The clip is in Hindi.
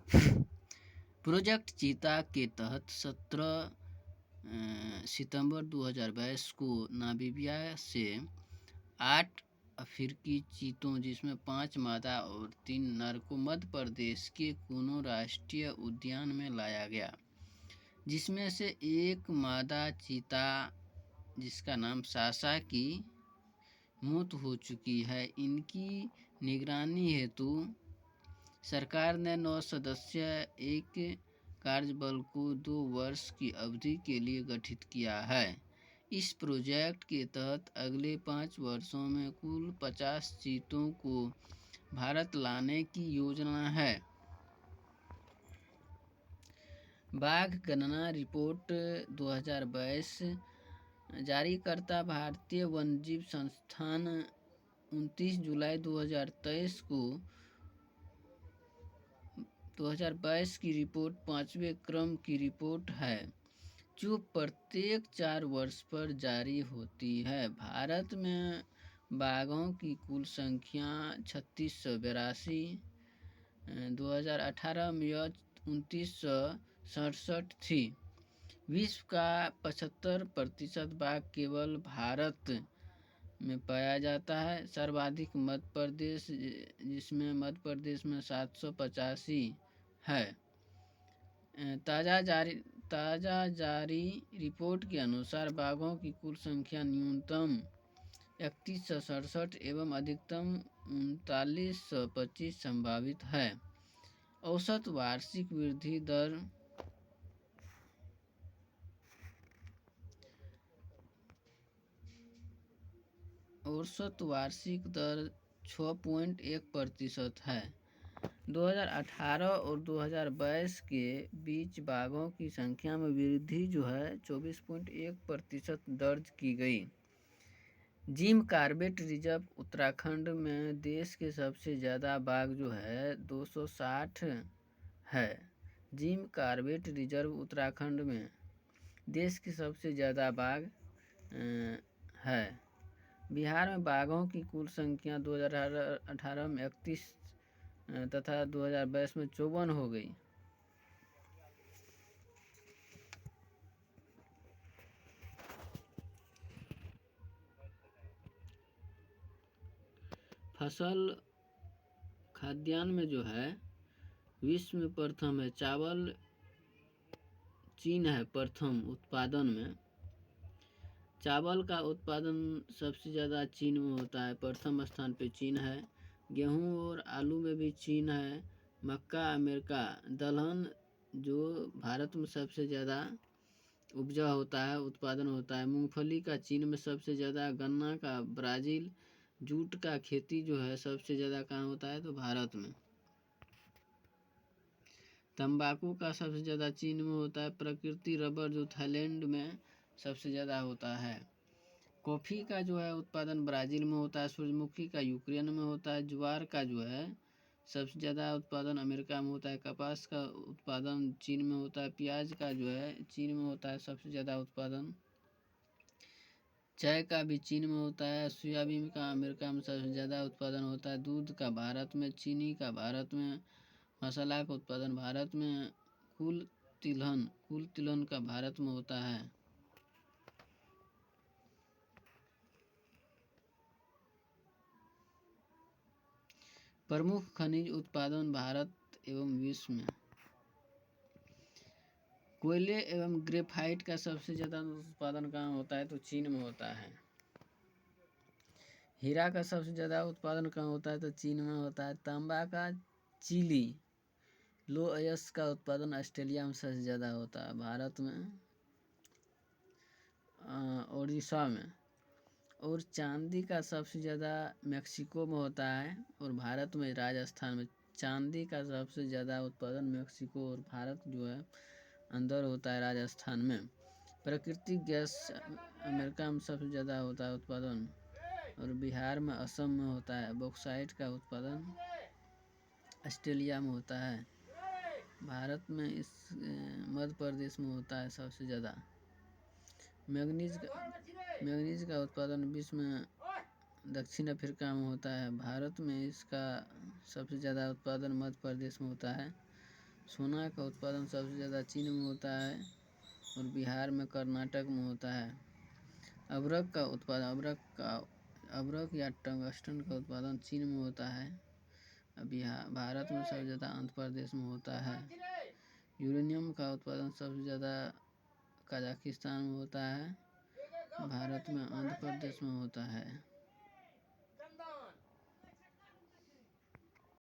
प्रोजेक्ट चीता के तहत 17 सितंबर 2022 को नामीबिया से 8 अफ्रीकी चीतों जिसमें 5 मादा और 3 नर को मध्य प्रदेश के कुनो राष्ट्रीय उद्यान में लाया गया, जिसमें से एक मादा चीता जिसका नाम सासा की मौत हो चुकी है। इनकी निगरानी हेतु सरकार ने 9 सदस्यीय एक कार्यबल को 2 वर्ष की अवधि के लिए गठित किया है। इस प्रोजेक्ट के तहत अगले 5 वर्षों में कुल 50 चीतों को भारत लाने की योजना है। बाघ गणना रिपोर्ट 2022 जारीकर्ता भारतीय वन्यजीव संस्थान 29 जुलाई 2022 की रिपोर्ट 5वें क्रम की रिपोर्ट है, जो प्रत्येक 4 वर्ष पर जारी होती है। भारत में बाघों की कुल संख्या 3682 2018 में 2967 थी। विश्व का 75% बाघ केवल भारत में पाया जाता है। सर्वाधिक मध्य प्रदेश, जिसमें मध्य प्रदेश में 785 है। ताज़ा जारी रिपोर्ट के अनुसार बाघों की कुल संख्या न्यूनतम 3167 एवं अधिकतम 3925 संभावित है। औसत वार्षिक वृद्धि दर 6.1% है। 2018 और 2022 के बीच बाघों की संख्या में वृद्धि जो है 24.1% दर्ज की गई। जिम कॉर्बेट रिजर्व उत्तराखंड में देश के सबसे ज़्यादा बाघ जो है 260 है। जिम कॉर्बेट रिजर्व उत्तराखंड में देश के सबसे ज़्यादा बाघ है। बिहार में बाघों की कुल संख्या 2018 में 31 तथा 2022 में 54 हो गई। फसल खाद्यान्न में जो है विश्व में प्रथम है। चावल चीन है प्रथम उत्पादन में। चावल का उत्पादन सबसे ज़्यादा चीन में होता है, प्रथम स्थान पे चीन है। गेहूं और आलू में भी चीन है। मक्का अमेरिका। दलहन जो भारत में सबसे ज़्यादा उपजा होता है, उत्पादन होता है। मूंगफली का चीन में सबसे ज़्यादा, गन्ना का ब्राज़ील, जूट का खेती जो है सबसे ज़्यादा कहाँ होता है तो भारत में। तंबाकू का सबसे ज़्यादा चीन में होता है। प्रकृति रबर जो थाईलैंड में सबसे ज़्यादा होता है। कॉफ़ी का जो है उत्पादन ब्राज़ील में होता है। सूरजमुखी का यूक्रेन में होता है। ज्वार का जो है सबसे ज़्यादा उत्पादन अमेरिका में होता है। कपास का उत्पादन चीन में होता है। प्याज का जो है चीन में होता है सबसे ज़्यादा उत्पादन। चाय का भी चीन में होता है। सोयाबीन का अमेरिका में सबसे ज़्यादा उत्पादन होता है। दूध का भारत में, चीनी का भारत में, मसाला का उत्पादन भारत में, कुल तिलहन का भारत में होता है। प्रमुख खनिज उत्पादन भारत एवं विश्व में। कोयले एवं ग्रेफाइट का सबसे ज़्यादा उत्पादन कहाँ होता है तो चीन में होता है। हीरा का सबसे ज़्यादा उत्पादन कहाँ होता है तो चीन में होता है। तांबा का चिली, लो अयस्क का उत्पादन ऑस्ट्रेलिया में सबसे ज़्यादा होता है। भारत में उड़ीसा में। और चांदी का सबसे ज़्यादा मेक्सिको में होता है और भारत में राजस्थान में। चांदी का सबसे ज़्यादा उत्पादन मेक्सिको और भारत जो है अंदर होता है राजस्थान में। प्राकृतिक गैस अमेरिका में सबसे ज़्यादा होता है उत्पादन और बिहार में, असम में होता है। बॉक्साइट का उत्पादन ऑस्ट्रेलिया में होता है। भारत में इस मध्य प्रदेश में होता है सबसे ज़्यादा। मैंगनीज का उत्पादन विश्व में दक्षिण अफ्रीका में होता है। भारत में इसका सबसे ज़्यादा उत्पादन मध्य प्रदेश में होता है। सोना का उत्पादन सबसे ज़्यादा चीन में होता है और बिहार में कर्नाटक में होता है। अबरक का उत्पादन अबरक या टंगस्टन का उत्पादन चीन में होता है। भारत में सबसे ज़्यादा आंध्र प्रदेश में होता है। यूरेनियम का उत्पादन सबसे ज़्यादा कजाकिस्तान में होता है। भारत में आंध्र प्रदेश में होता है।